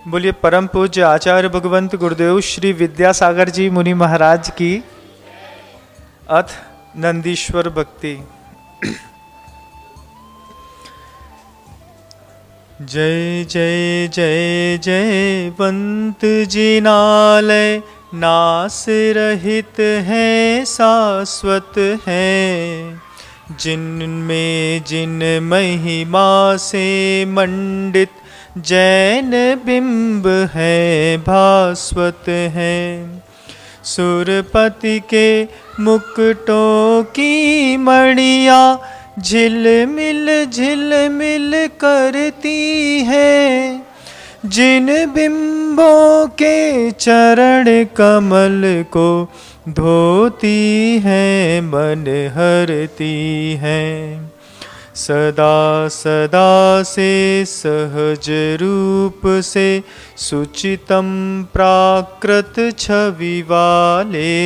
बोलिए परम पूज्य आचार्य भगवंत गुरुदेव श्री विद्यासागर जी मुनि महाराज की अथ नंदीश्वर भक्ति। जय जय जय जय वंत जिनालय, नास रहित है शाश्वत है। जिनमें जिन महिमा से मंडित जैन बिंब है भास्वत है। सुरपति के मुकुटों की मणियाँ झिलमिल करती है। जिन बिंबों के चरण कमल को धोती है मन हरती है। सदा सदा से सहज रूप से सुचितम प्राकृत छवि वाले,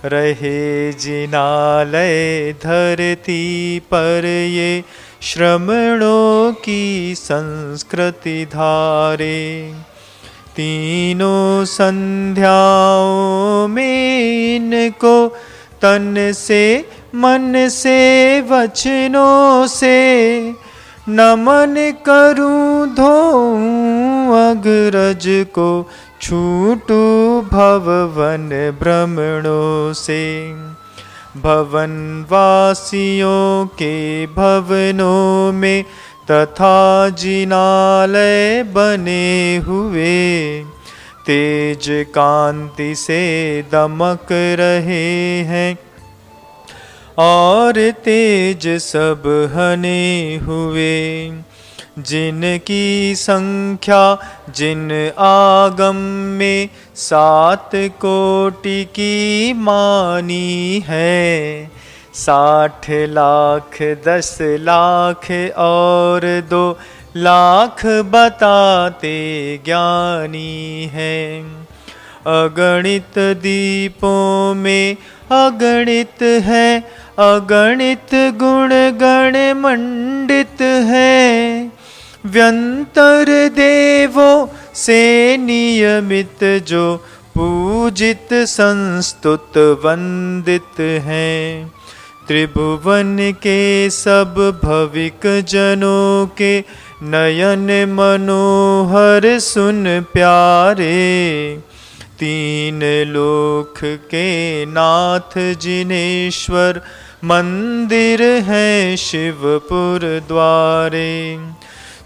रहे जिनालय धरती पर ये श्रमणों की संस्कृति धारे। तीनों संध्याओं में इनको तन से मन से वचनों से नमन करूं धोऊं अग्रज को, छूटू भवन भ्रमणों से। भवन वासियों के भवनों में तथा जिनालय बने हुए, तेज कांति से दमक रहे हैं और तेज सब हने हुए। जिनकी संख्या जिन आगम में 7 कोटि की मानी है। 60 लाख 10 लाख और 2 लाख बताते ज्ञानी हैं। अगणित दीपों में अगणित है, अगणित गुण गण मंडित है। व्यंतर देवों से नियमित जो पूजित संस्तुत वंदित हैं। त्रिभुवन के सब भविक जनों के नयन मनोहर सुन प्यारे। 3 लोक के नाथ जिनेश्वर मंदिर है शिवपुर द्वारे।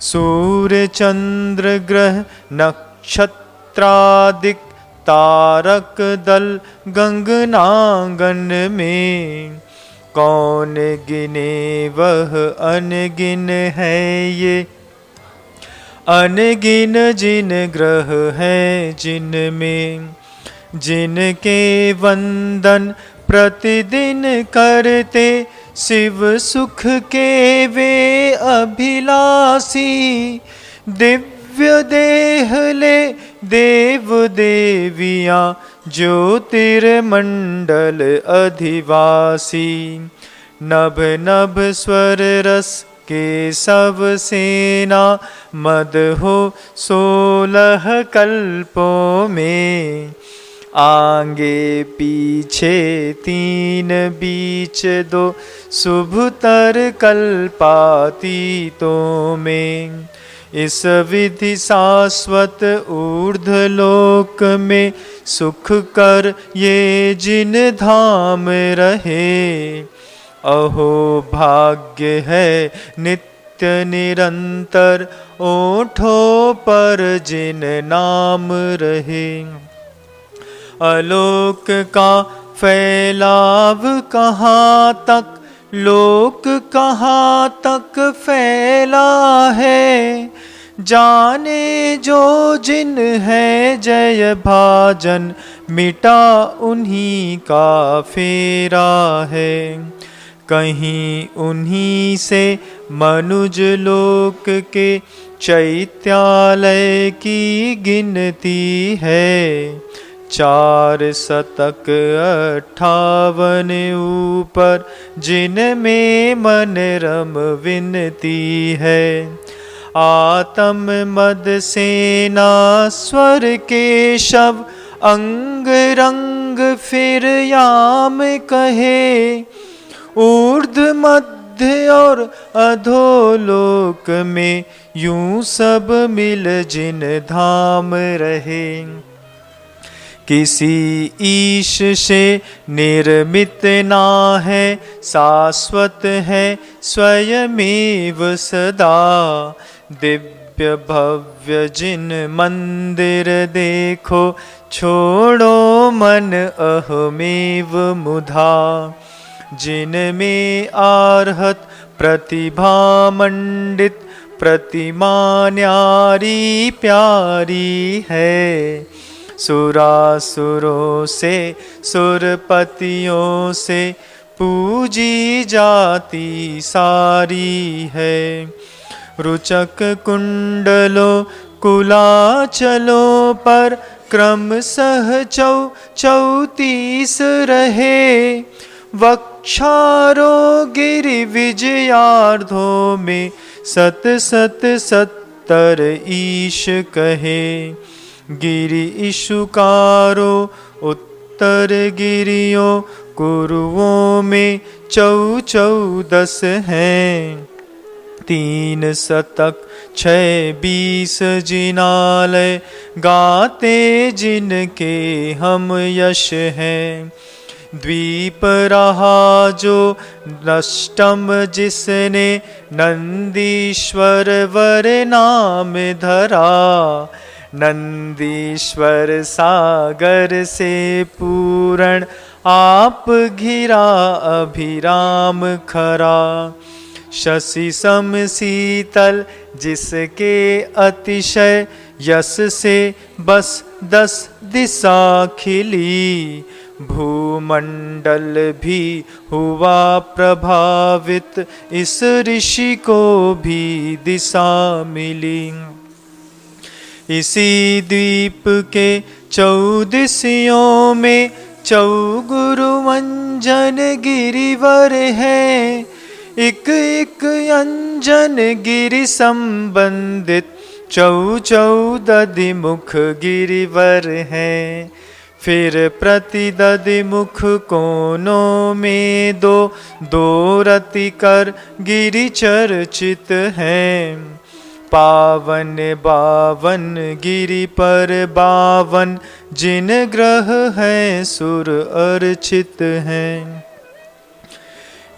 सूर्य चंद्र ग्रह नक्षत्रादिक तारक दल गगनांगन में, कौन गिने वह अनगिन है ये। अनगिन जिन ग्रह है जिनमें, जिनके वंदन प्रतिदिन करते शिव सुख के वे अभिलाषी। दिव्य देह ले देव देवियाँ ज्योतिर्मंडल अधिवासी। नभ नभ स्वर रस के सब सेना मद हो 16 कल्पों में। आगे पीछे 3 बीच 2 शुभतर कल्पातीतों में। इस विधि शाश्वत ऊर्ध्वलोक में सुख कर ये जिन धाम रहे। अहो भाग्य है नित्य निरंतर ओठों पर जिन नाम रहे। आलोक का फैलाव कहाँ तक, लोक कहाँ तक फैला है। जाने जो जिन है जय भाजन, मिटा उन्हीं का फेरा है। कहीं उन्हीं से मनुज लोक के चैत्यालय की गिनती है। 4 शतक 58 ऊपर जिनमें मन रम विनती है। आत्म मद सेना स्वर केशव अंग रंग फिर याम कहे। ऊर्ध मध्य और अधोलोक में यूं सब मिल जिन धाम रहे। किसी ईश से निर्मित ना है, शाश्वत है स्वयमेव सदा। दिव्य भव्य जिन मंदिर देखो, छोड़ो मन अहमेव मुधा। जिनमें आर्हत प्रतिभा मंडित, प्रतिमा न्यारी प्यारी है। सुरासुरों से सुरपतियों से पूजी जाती सारी है। रुचक कुंडलों कुलाचलों पर क्रमशः 34 रहे। वक्षारों गिरि विजयार्धों में 70 ईश कहे। गिरि इशुकारो उत्तर गिरियों, कुरुओं में 14 हैं। 3 शतक 6-20 जिनालय, गाते जिनके हम यश हैं। द्वीप रहा जो नष्टम जिसने, नंदीश्वर वर नाम धरा। नंदीश्वर सागर से पूर्ण, आप घिरा अभिराम खरा। शशि सम शीतल जिसके अतिशय, यश से बस 10 दिशा खिली। भूमंडल भी हुआ प्रभावित, इस ऋषि को भी दिशा मिली। इसी द्वीप के 14 में चौगुरु अंजन गिरिवर है। एक अंजन गिरि संबंधित 14 मुख गिरिवर हैं। फिर प्रति दधिमुख कोनों में 2 रति कर गिरि चर्चित हैं। पावन 52 गिरि पर 52, जिन ग्रह हैं सुर अर्चित हैं।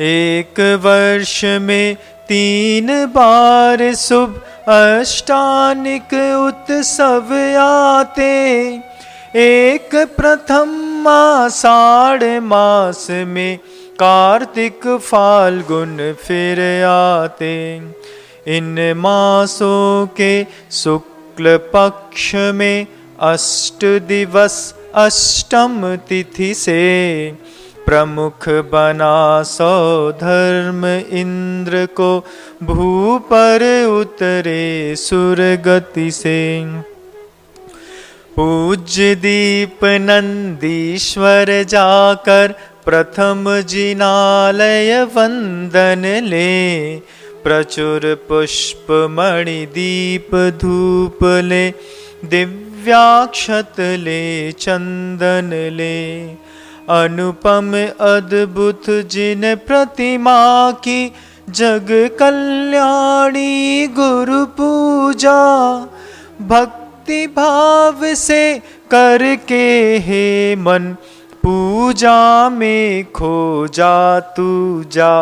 एक वर्ष में 3 बार शुभ अष्टानिक उत्सव आते। एक प्रथम आषाढ़ मास में, कार्तिक फाल्गुन फिर आते। इन मासों के शुक्ल पक्ष में 8 दिवस अष्टम तिथि से, प्रमुख बना सौधर्म इंद्र को, भू पर उतरे सुरगति से। पूज्य दीप नंदीश्वर जाकर, प्रथम जिनालय वंदन ले। प्रचुर पुष्प मणि दीप धूप ले, दिव्याक्षत ले चंदन ले। अनुपम अद्भुत जिन प्रतिमा की, जग कल्याणी गुरु पूजा। भक्ति भाव से करके हे मन, पूजा में खो जा तू जा।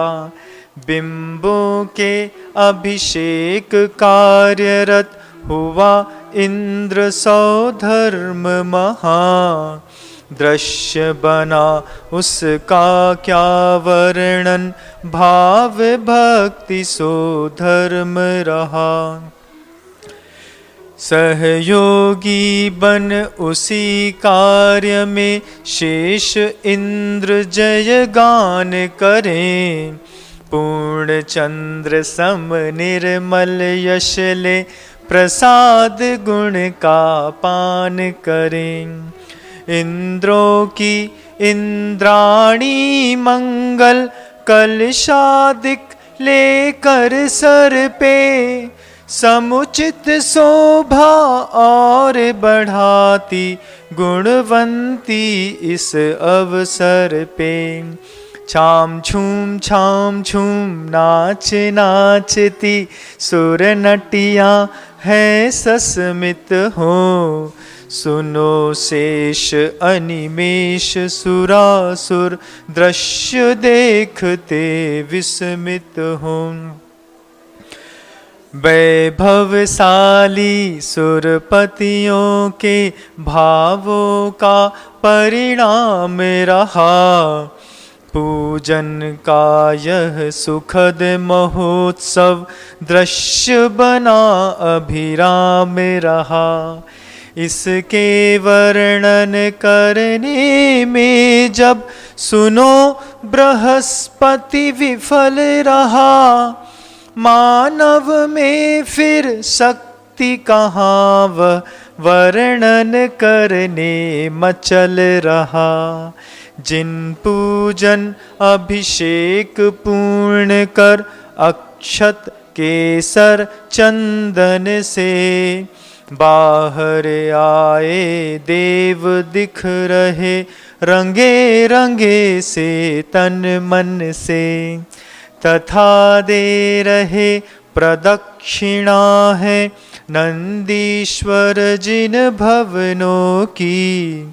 बिंबों के अभिषेक कार्यरत, हुआ इंद्र सौधर्म महा। दृश्य बना उसका क्या वर्णन, भाव भक्ति सो धर्म रहा। सहयोगी बन उसी कार्य में, शेष इंद्र जय गान करें। पूर्ण चंद्र सम निर्मल यश ले, प्रसाद गुण का पान करें। इंद्रों की इंद्राणी मंगल, कलशादिक लेकर सर पे। समुचित शोभा और बढ़ाती गुणवंती इस अवसर पे। छाम छूम नाच नाचती सुर नटिया है सस्मित हो। सुनो शेष अनिमेष सुरासुर दृश्य देखते विस्मित हो। वैभवशाली सुरपतियों के भावों का परिणाम रहा। पूजन का यह सुखद महोत्सव दृश्य बना अभिराम रहा। इसके वर्णन करने में जब सुनो बृहस्पति विफल रहा। मानव में फिर शक्ति कहाँ वह वर्णन करने मचल रहा। जिन पूजन अभिषेक पूर्ण कर अक्षत केसर चंदन से बाहर आए देव दिख रहे रंगे रंगे से तन मन से। तथा दे रहे प्रदक्षिणा है नंदीश्वर जिन भवनों की।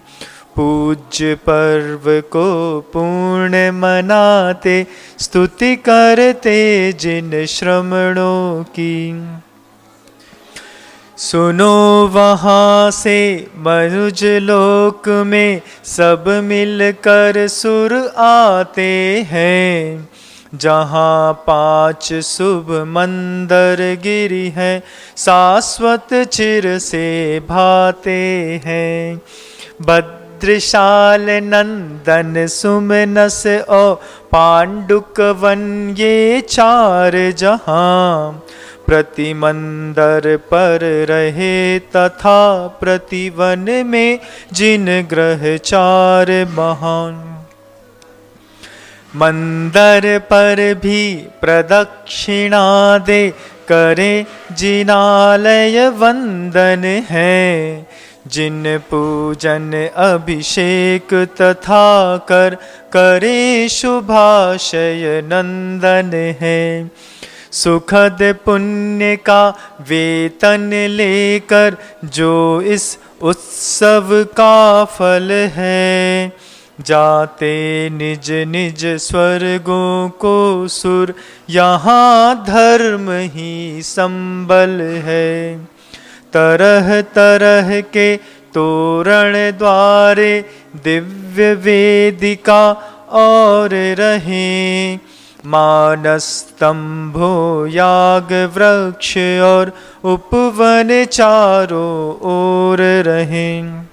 पूज्य पर्व को पूर्ण मनाते स्तुति करते जिन श्रमणों की। सुनो वहाँ से मनुज लोक में सब मिलकर सुर आते हैं। जहाँ 5 शुभ मंदर गिरी है शाश्वत चिर से भाते हैं। भद्रशाल नंदन सुमनस और पांडुकवन ये 4 जहाँ। प्रति मंदर पर रहे तथा प्रतिवन में जिन ग्रह 4 महान। मंदर पर भी प्रदक्षिणा दे करे जिनालय वंदन है। जिन पूजन अभिषेक तथा कर करे शुभाशय नंदन है। सुखद पुण्य का वेतन लेकर जो इस उत्सव का फल है। जाते निज निज स्वर्गों को सुर यहाँ धर्म ही संबल है। तरह तरह के तोरण द्वारे दिव्य वेदिका और रहे। मानस स्तंभो याग वृक्ष और उपवन चारों ओर रहें।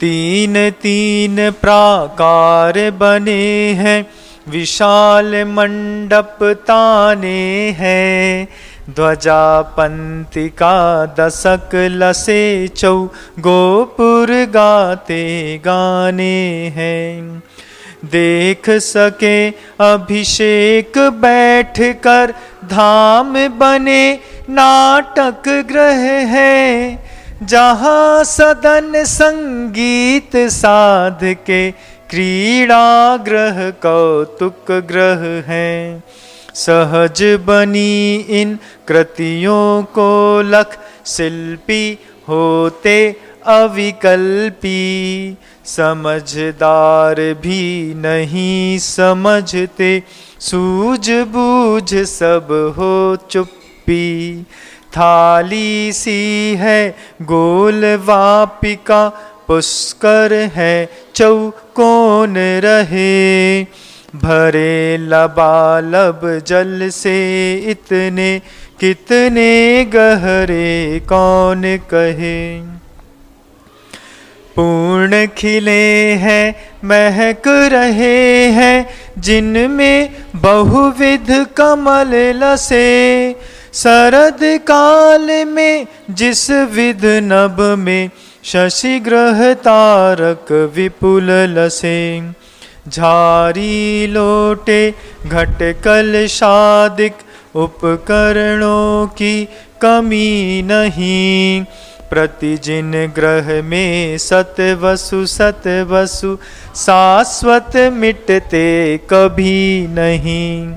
3 प्राकार बने हैं विशाल मंडप ताने हैं। ध्वजा पंतिका दशक लसे चौ गोपुर गाते गाने हैं। देख सके अभिषेक बैठ कर धाम बने नाटक ग्रह है। जहाँ सदन संगीत साध के क्रीड़ा ग्रह कौतुक ग्रह हैं। सहज बनी इन कृतियों को लख शिल्पी होते अविकल्पी। समझदार भी नहीं समझते सूझबूझ सब हो चुप्पी। थाली सी है गोल वापिका पुष्कर है चौकोन रहे। भरे लबालब जल से इतने कितने गहरे कौन कहे। पूर्ण खिले हैं महक रहे हैं जिनमें बहुविध कमल लसे। शरद काल में जिस विध नभ में शशि ग्रह तारक विपुल लसे। झारी लोटे घट कल शादिक उपकरणों की कमी नहीं। प्रतिजिन ग्रह में सतवसु सतवसु शाश्वत मिटते कभी नहीं।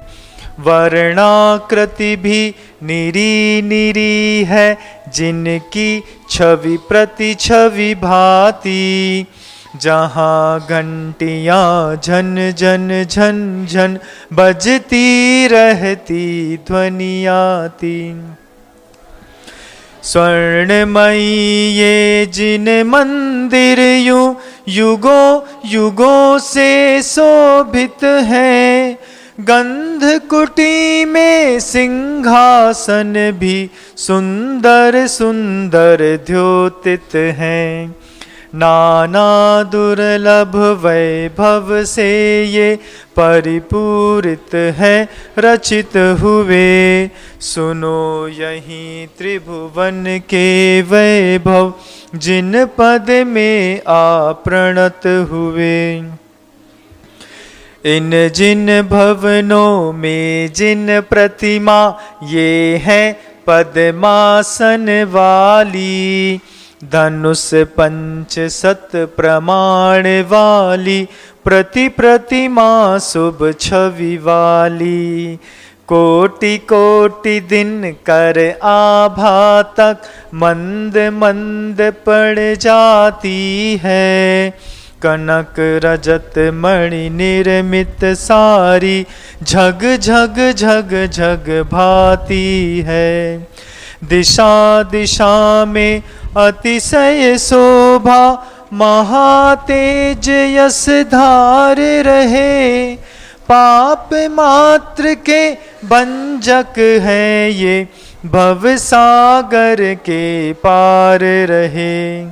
वर्णाकृति भी निरी निरी है जिनकी छवि प्रति छवि भांति। जहाँ घंटियाँ झन झन झन झन बजती रहती ध्वनि आती। स्वर्णमयी ये जिन मंदिर यूं युगों युगों से शोभित है। गंध कुटी में सिंहासन भी सुंदर सुंदर द्योतित हैं। नाना दुर्लभ वैभव से ये परिपूरित है रचित हुए। सुनो यहीं त्रिभुवन के वैभव जिन पद में आपणत हुए। इन जिन भवनों में जिन प्रतिमा ये है पद्मासन वाली। धनुष पंच सत प्रमाण वाली प्रति प्रतिमा शुभ छवि वाली। कोटि कोटि दिन कर आभा तक मंद मंद पड़ जाती है। कनक रजत मणि निर्मित सारी झग झग झग झग भाती है। दिशा दिशा में अतिशय शोभा महातेज यश धार रहे। पाप मात्र के भंजक है ये भव सागर के पार रहे।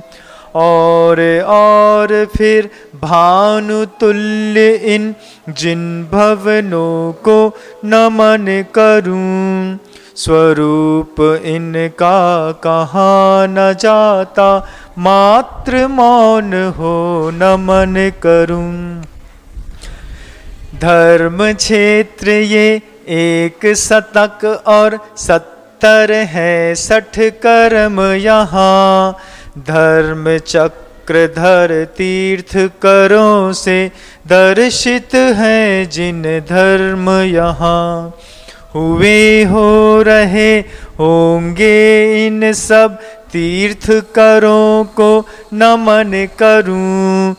और फिर भानु तुल्य इन जिन भवनों को नमन करूं। स्वरूप इनका कहाँ न जाता मात्र मौन हो नमन करूं। धर्म क्षेत्र ये 1 शतक और 70 है 60 कर्म यहाँ। धर्म चक्रधर तीर्थ करों से दर्शित है जिन धर्म यहाँ। हुए हो रहे होंगे इन सब तीर्थ करों को नमन करूं।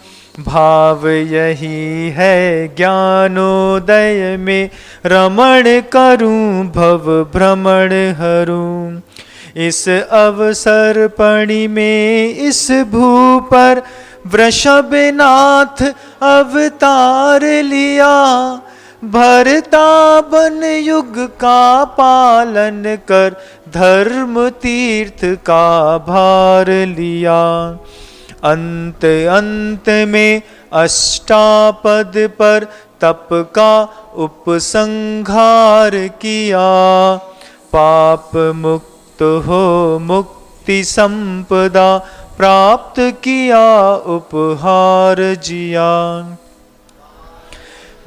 भाव यही है ज्ञानोदय में रमण करूं भव भ्रमण हरूं। इस अवसर पणि में इस भू पर वृषभनाथ अवतार लिया। भरता बन युग का पालन कर धर्म तीर्थ का भार लिया। अंत अंत में अष्टापद पर तप का उपसंहार किया। पाप मुक्त हो मुक्ति संपदा प्राप्त किया उपहार जिया।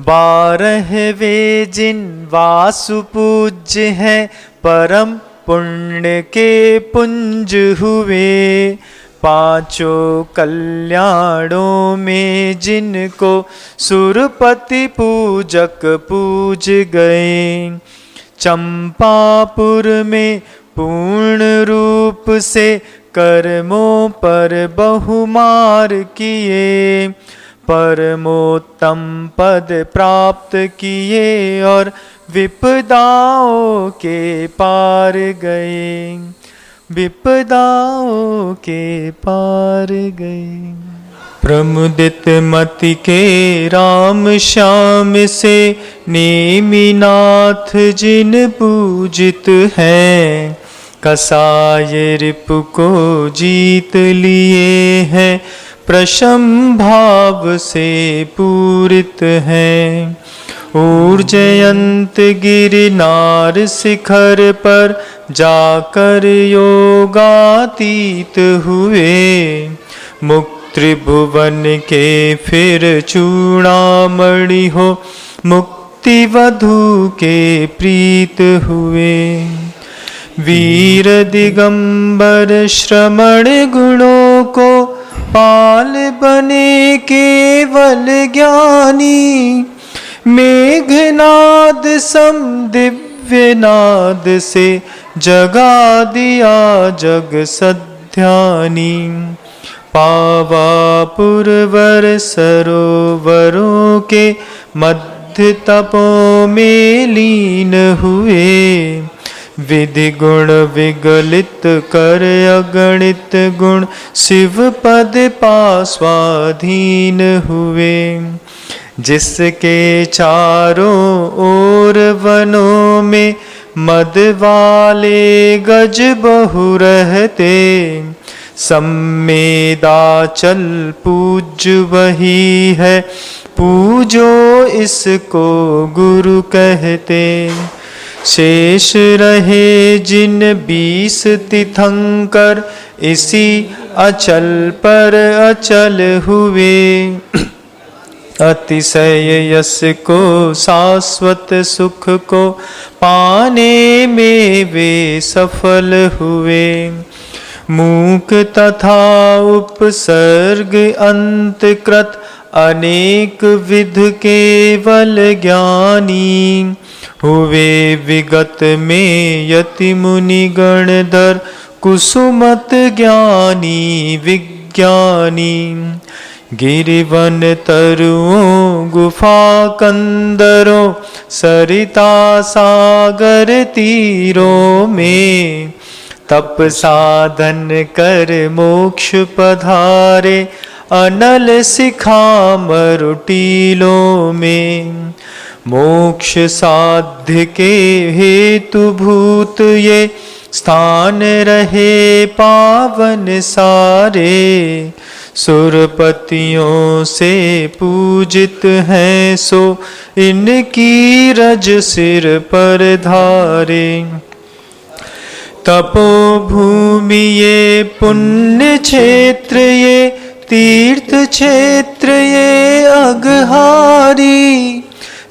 12वें जिन वासु पूज्य हैं परम पुण्य के पुंज हुए। 5 कल्याणों में जिनको सुरपति पूजक पूज गए। चंपापुर में पूर्ण रूप से कर्मों पर बहुमार किए। परमोत्तम पद प्राप्त किए और विपदाओं के पार गए। विपदाओं के पार गए। प्रमुदित मति के राम श्याम से नेमिनाथ जिन पूजित हैं। कसाय रिपु को जीत लिए हैं प्रशम भाव से पूरित हैं। ऊर्जयंत गिरनार शिखर पर जाकर योगातीत हुए। मुक्त त्रिभुवन के फिर चूड़ामणि हो मुक्त कुंती वधू के प्रीत हुए। वीर दिगंबर श्रमण गुणों को पाल बने केवल ज्ञानी। मेघनाद सम दिव्य नाद से जगा दिया जग सध्यानी। पावा पुरवर सरोवरों के मध्य तपों में लीन हुए। विधि गुण विगलित कर अगणित गुण शिव पद पा स्वाधीन हुए। जिसके चारों ओर वनों में मद वाले गज बहु रहते। सम्मेदाचल पूज्य वही है, पूजो इसको गुरु कहते। शेष रहे जिन 20 तीर्थंकर, इसी अचल पर अचल हुए। अतिशय यश को शाश्वत सुख को पाने में वे सफल हुए। मूक तथा उपसर्ग अंतकृत अनेक विध केवल ज्ञानी। हुए विगत में यति मुनि गणधर, कुसुमत ज्ञानी विज्ञानी। गिरिवन तरुओं गुफा कंदरों, सरिता सागर तीरों में। तप साधन कर मोक्ष पधारे, अनल शिखामर टीलों में। मोक्ष साध्य के हेतु भूत ये, स्थान रहे पावन सारे। सुरपतियों से पूजित हैं सो, इनकी रज सिर पर धारे। तपोभूमि ये, पुण्य क्षेत्र ये, तीर्थ क्षेत्र ये अघहारी।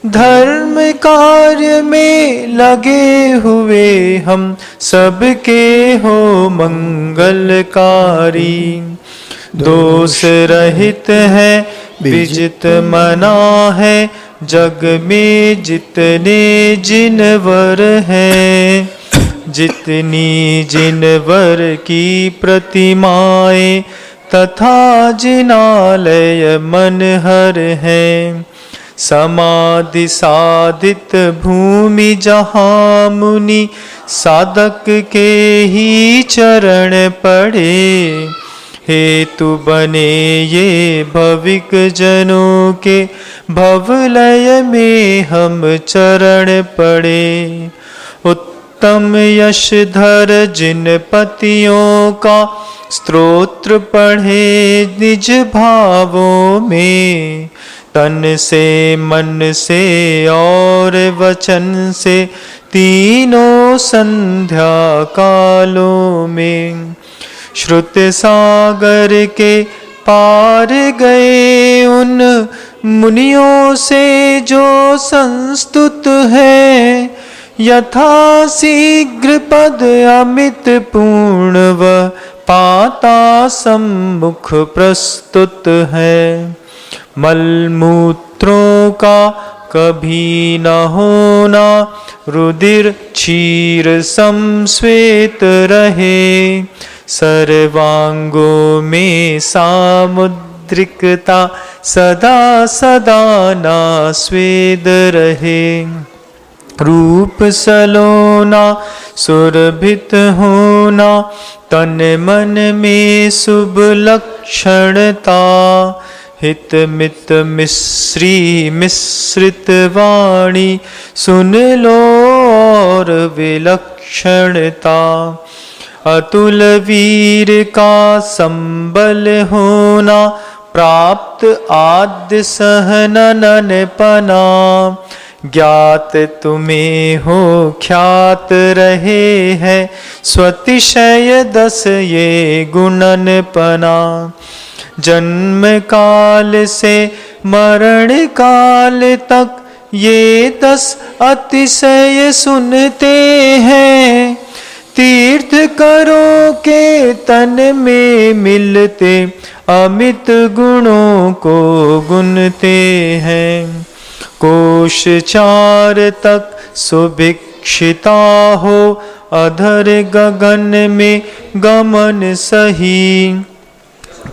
धर्म कार्य में लगे हुए हम, सबके हो मंगलकारी। दोष रहित है विजित मना है, जग में जितने जिनवर हैं। जितनी जिनवर की प्रतिमाएं, तथा जिनालय मनहर हैं। समाधि साधित भूमि जहाँ मुनि, साधक के ही चरण पड़े। हेतु बने ये भविक जनों के, भवलय में हम चरण पड़े। उत्तम यश धर जिन पतियों का, स्तोत्र पढ़े निज भावों में। तन से मन से और वचन से, तीनों संध्या कालों में। श्रुत सागर के पार गए उन मुनियों से जो संस्तुत है। यथा शीघ्र पद अमित पूर्ण व पाता सम्मुख प्रस्तुत है। मलमूत्रों का कभी न होना, रुधिर क्षीर समश्वेत रहे। सर्वांगों में सामुद्रिकता, सदा सदा ना स्वेद रहे। रूप सलोना सुरभित होना, तन मन में शुभ लक्षणता। हित मित मिश्री मिश्रित वाणी, सुन लो और विलक्षणता। अतुल वीर का संबल होना, प्राप्त आद्य सहनन पना। ज्ञात तुम्हें हो ख्यात रहे हैं, स्वतिशय 10 ये गुणन पना। जन्म काल से मरण काल तक ये 10 अतिशय सुनते हैं, तीर्थ करो के तन में मिलते, अमित गुणों को गुनते हैं। कोश 4 तक सुभिक्षिता हो, अधर गगन में गमन सही।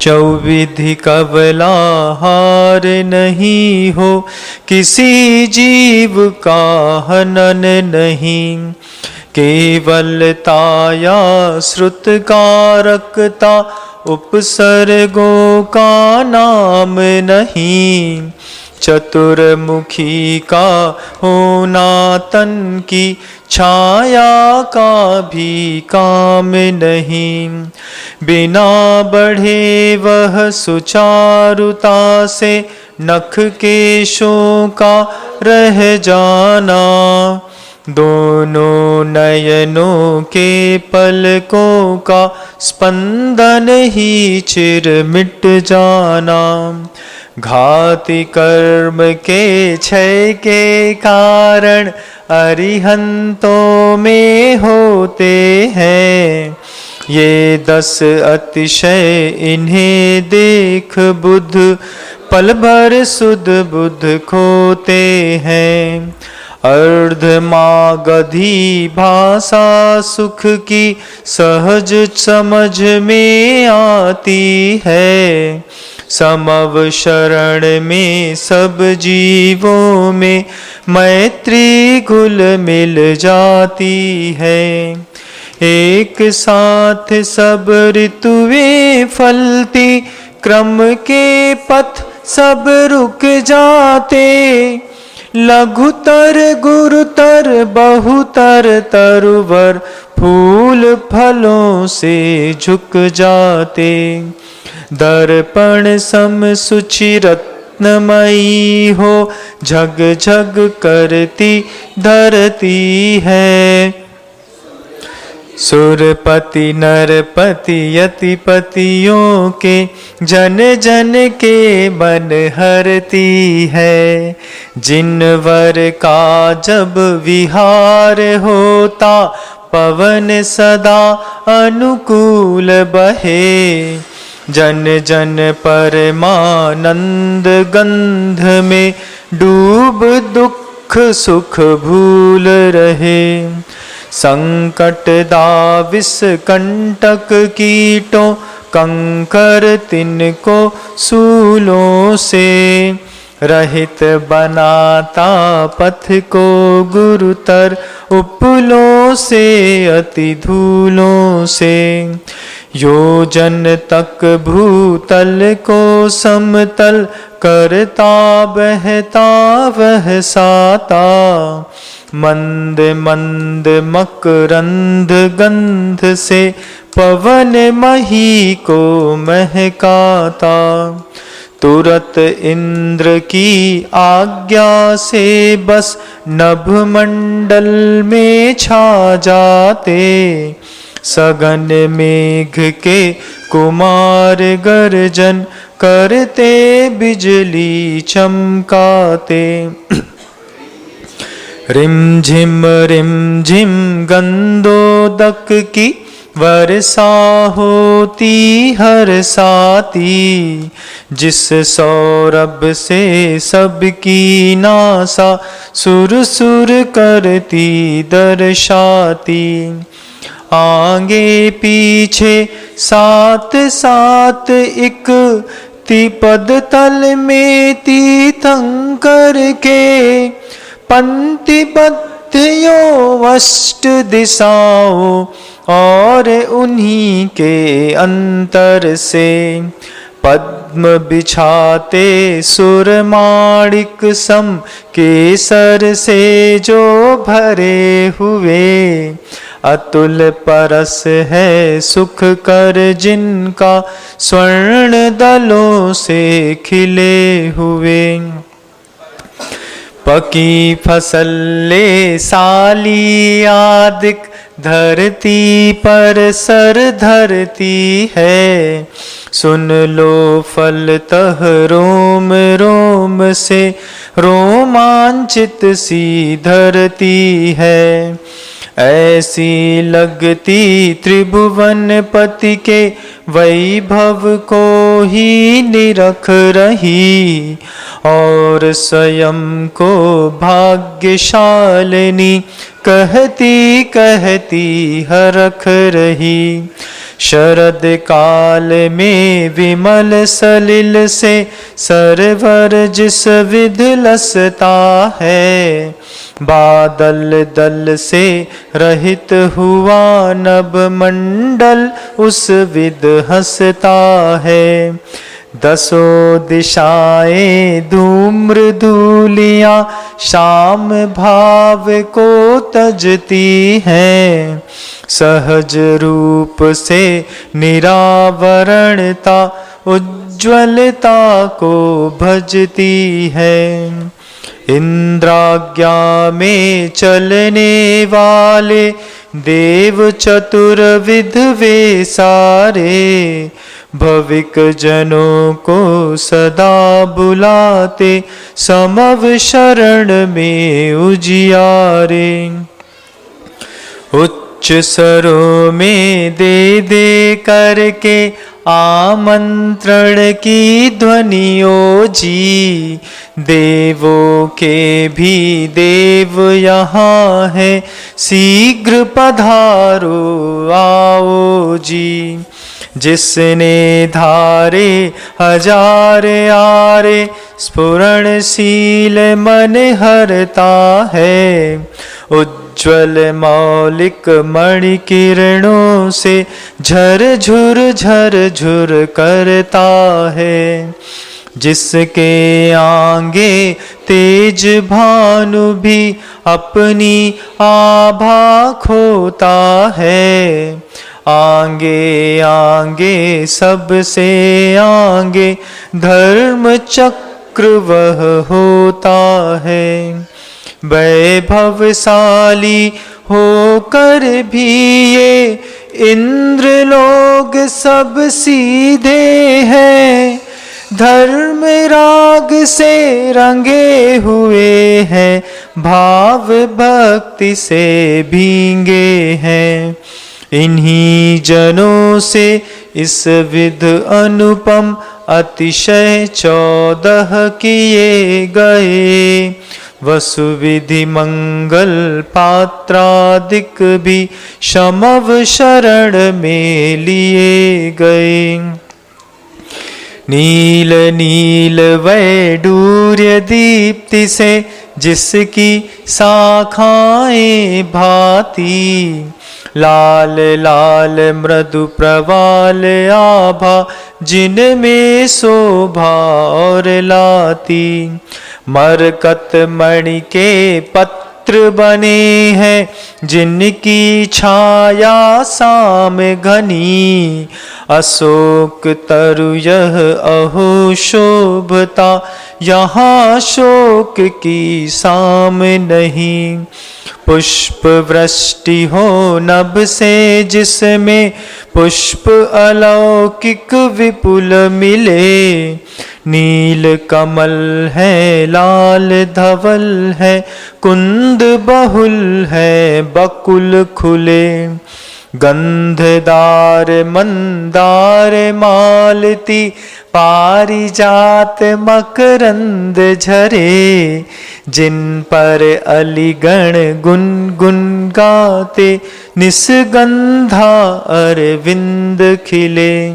चौविधि कवलाहार नहीं हो, किसी जीव का हनन नहीं। केवलताया श्रुत कारकता, उपसर्गों का नाम नहीं। चतुर्मुखी का होना तन की, छाया का भी काम नहीं। बिना बढ़े वह सुचारुता से, नख केशों का रह जाना। दोनों नयनों के पलकों का स्पंदन ही चिर मिट जाना। घाति कर्म के क्षय के कारण, अरिहंतों में होते हैं। ये 10 अतिशय इन्हें देख बुध, पल भर सुध बुध खोते हैं। अर्धमागधी भाषा सुख की, सहज समझ में आती है। समव शरण में सब जीवों में, मैत्री घुल मिल जाती है। एक साथ सब ऋतुएं फलती, क्रम के पथ सब रुक जाते। लघुतर गुरुतर बहुतर तरुवर, फूल फलों से झुक जाते। दर्पण सम सुचि रत्नमयी हो, झग झग करती धरती है। सुरपति नरपति यतिपतियों के, जन जन के मन हरती है। जिनवर का जब विहार होता, पवन सदा अनुकूल बहे। जन जन परमानंद गंध में, डूब दुख सुख भूल रहे। संकट दाविस कंटक कीटों, कंकर तिनको सूलों से। रहित बनाता पथ को गुरुतर, उपलों से अति धूलों से। योजन तक भूतल को समतल, करता बहता वह साता। मंद मंद मकरंद गंध से, पवन मही को महकाता। तुरत इंद्र की आज्ञा से बस, नभ मंडल में छा जाते। सगन मेघ के कुमार गर्जन, करते बिजली चमकाते। रिमझिम गंधोदक की, वर्षा होती हर साती। जिस सौरभ से सबकी नासा, सुर सुर करती दर्शाती। आगे पीछे साथ साथ एक, तिपद तल में तीर्थंकर के। पंक्तिबद्ध यो अष्ट दिशाओं, और उन्हीं के अंतर से। पद्म बिछाते सुरमाणिक सम, केसर से जो भरे हुए। अतुल परस है सुख कर जिनका, स्वर्ण दलों से खिले हुए। पकी फसल ले साली आदिक, धरती पर सर धरती है। सुन लो फल तह रोम रोम से, रोमांचित सी धरती है। ऐसी लगती त्रिभुवन पति के, वैभव को ही निरख रही। और स्वयं को भाग्यशालिनी, कहती कहती हरख रही। शरद काल में विमल सलिल से, सरवर जिस विध लसता है। बादल दल से रहित हुआ नभ मंडल, उस विद हंसता है। दसों दिशाएं धूम्र धूलियां, शाम भाव को तजती हैं। सहज रूप से निरावरणता, उज्ज्वलता को भजती है। इंद्राज्ञा में चलने वाले, देव चतुर्विध वे सारे। भविक जनों को सदा बुलाते, समव शरण में उजियारे। उच्च स्वरों में दे दे करके, आमंत्रण की ध्वनियों जी। देवों के भी देव यहाँ है, शीघ्र पधारो आओ जी। जिसने धारे हजार आरे, स्फुरणशील मन हरता है। उज्ज्वल मौलिक मणि किरणों से, झर झुर करता है। जिसके आगे तेज भानु भी, अपनी आभा खोता है। आगे आगे सबसे आगे, धर्म चक्र वह होता है। वैभवशाली होकर भी ये, इंद्र लोग सब सीधे हैं। धर्म राग से रंगे हुए हैं, भाव भक्ति से भींगे हैं। इन्हीं जनों से इस विध अनुपम, अतिशय 14 किए गए। वसुविधि मंगल पात्रादिक भी, समव शरण में लिए गए। नील नील वैडूर्य दीप्ति से, जिसकी शाखाएं भाती। लाल लाल मृदु प्रवाल आभा, जिनमें शोभा और लाती। मरकत मणि के पत्र बने हैं, जिनकी छाया साम घनी। अशोक तरु यह अहो शोभता, यहाँ शोक की साम नहीं। पुष्प वृष्टि हो नभ से जिसमें, पुष्प अलौकिक विपुल मिले। नील कमल है लाल धवल है, कुंद बहुल है बकुल खुले। गंधदार मंदार मालती, पारिजात मकरंद झरे। जिन पर अलिगण गुनगुन गाते, निस्गंधा अरविंद खिले।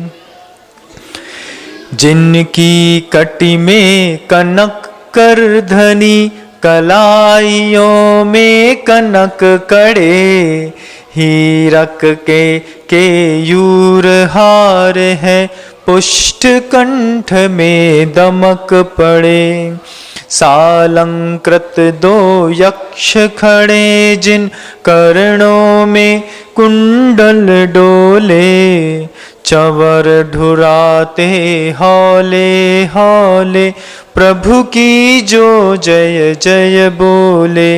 जिनकी कटी में कनक करधनी, कलाइयों में कनक कड़े। हीरक के केयूर हार है, पुष्ट कंठ में दमक पड़े। सालंकृत 2 यक्ष खड़े, जिन कर्णों में कुंडल डोले। चवर ढुराते हौले हौले, प्रभु की जो जय जय बोले।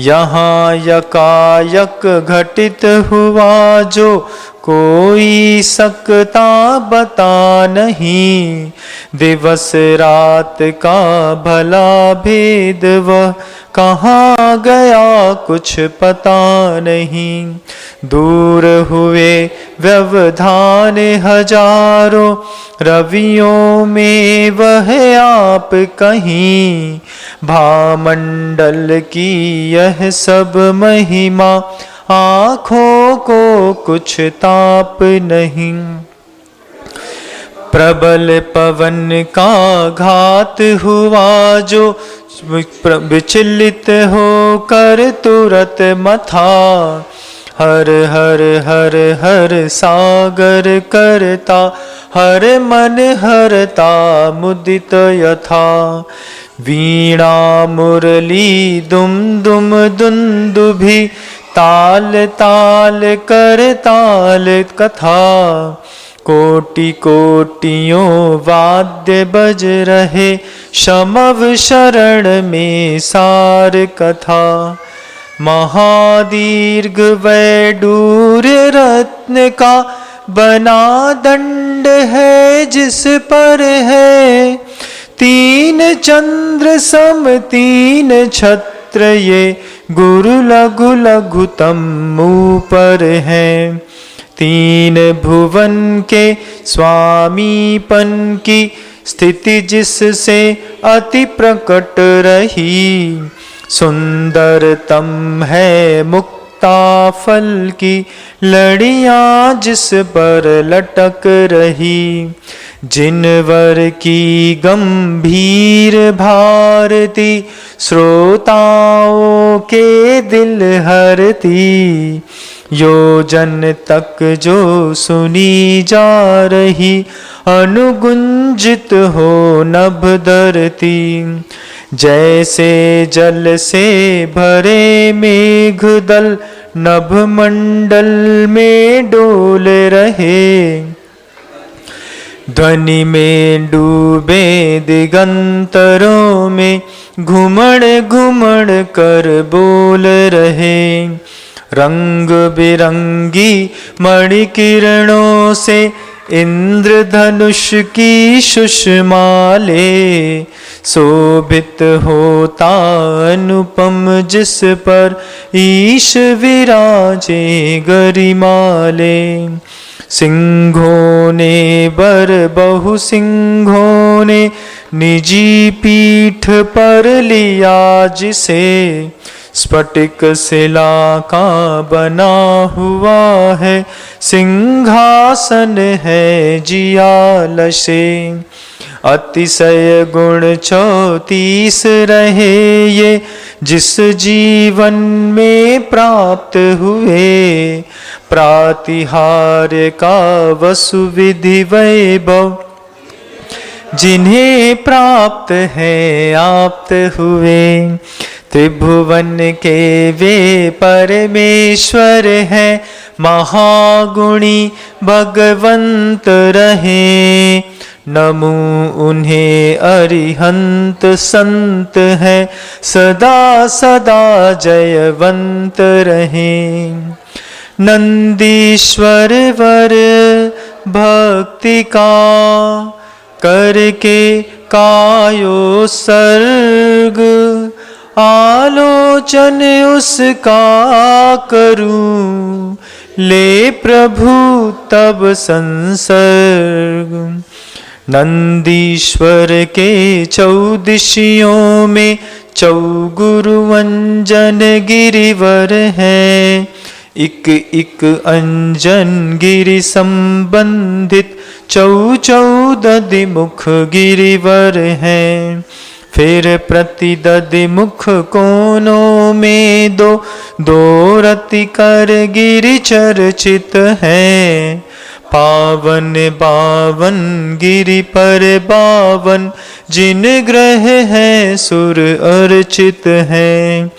यहाँ यकायक घटित हुआ जो कोई सकता बता नहीं। दिवस रात का भला भेद वह कहाँ गया कुछ पता नहीं। दूर हुए व्यवधान हजारों रवियों में वह आप कहीं। भामंडल की यह सब महिमा आँखों को कुछ ताप नहीं। प्रबल पवन का घात हुआ जो विचलित होकर तुरत मथा। हर हर हर हर सागर करता हर मन हरता मुदित यथा। वीणा मुरली दुम दुम दुंदुभि ताल ताल कर ताल कथा। कोटि कोटियों वाद्य बज रहे शमव शरण में सार कथा। महादीर्घ वैडूर्य रत्न का बना दंड है जिस पर है। तीन चंद्र सम तीन छत्र ये गुरु लघु लघुतम मुँह पर है। तीन भुवन के स्वामीपन की स्थिति जिससे अति प्रकट रही। सुंदरतम है मुक्ता फल की लड़ियां जिस पर लटक रही। जिनवर की गंभीर भारती श्रोताओं के दिल हरती। योजन तक जो सुनी जा रही अनुगुंजित हो नभ धरती। जैसे जल से भरे मेघ दल नभ मंडल में डोल रहे। ध्वनि में डूबे दिगंतरों में घुमड़ घुमड़ कर बोल रहे। रंग बिरंगी मणि किरणों से इंद्रधनुष की सुषमाले। शोभित होता अनुपम जिस पर ईश विराजे गरिमाले। सिंहों ने बर बहु सिंहों ने निजी पीठ पर लिया जिसे। स्फटिक शिला का बना हुआ है सिंहासन है जियालसे। अतिशय गुण 34 रहे ये जिस जीवन में प्राप्त हुए। प्रातिहार्य का वसु विधि वैभव जिन्हें प्राप्त है आप्त हुए। त्रिभुवन के वे परमेश्वर है महागुणी भगवंत रहे। नमो उन्हें अरिहंत संत है सदा सदा जयवंत रहे। नंदीश्वर वर भक्ति का करके कायो सर्ग। आलोचन उसका करूं ले प्रभु तब संसर्ग। नंदीश्वर के 14 में चौगुरु अंजन गिरिवर है। इक इक अंजन गिरि संबंधित 14 मुख गिरिवर हैं। फिर प्रतिदधि मुख कोनों में दो रति कर गिरि चर्चित है। पावन बावन गिरि पर बावन जिन ग्रह हैं सुर अर्चित हैं।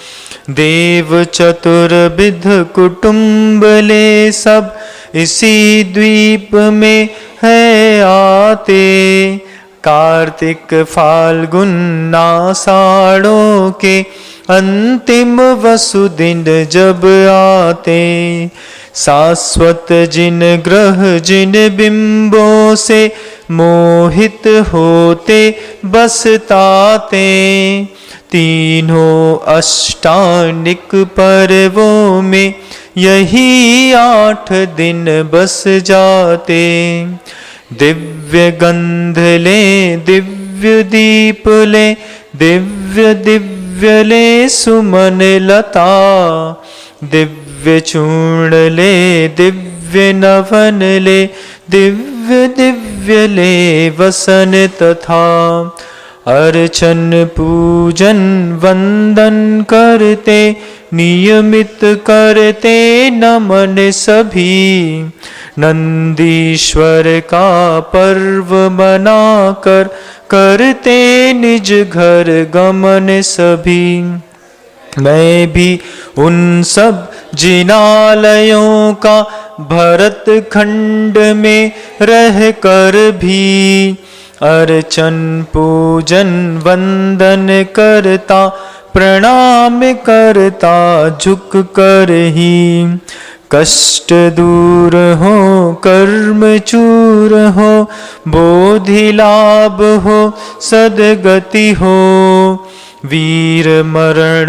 देव चतुर्विध कुटुंब ले सब इसी द्वीप में है आते। कार्तिक फाल्गुन आषाढ़ों के अंतिम वसु दिन जब आते, शाश्वत जिन ग्रह जिन बिंबों से मोहित होते बसताते, तीनों अष्टानिक पर्वों में यही 8 दिन बस जाते। दिव्य गंध ले दिव्य दीप ले, दिव्य दिव्य ले सुमन लता, दिव्य चूर्ण ले दिव्य नवन ले, दिव्य दिव्य ले वसन तथा। अर्चन पूजन वंदन करते, नियमित करते नमन सभी, नंदीश्वर का पर्व मनाकर करते निज घर गमन सभी। मैं भी उन सब जिनालयों का भरत खंड में रह कर भी, अर्चन पूजन वंदन करता, प्रणाम करता झुक कर ही। कष्ट दूर हो कर्म चूर हो, बोधि लाभ हो सदगति हो, वीर मरण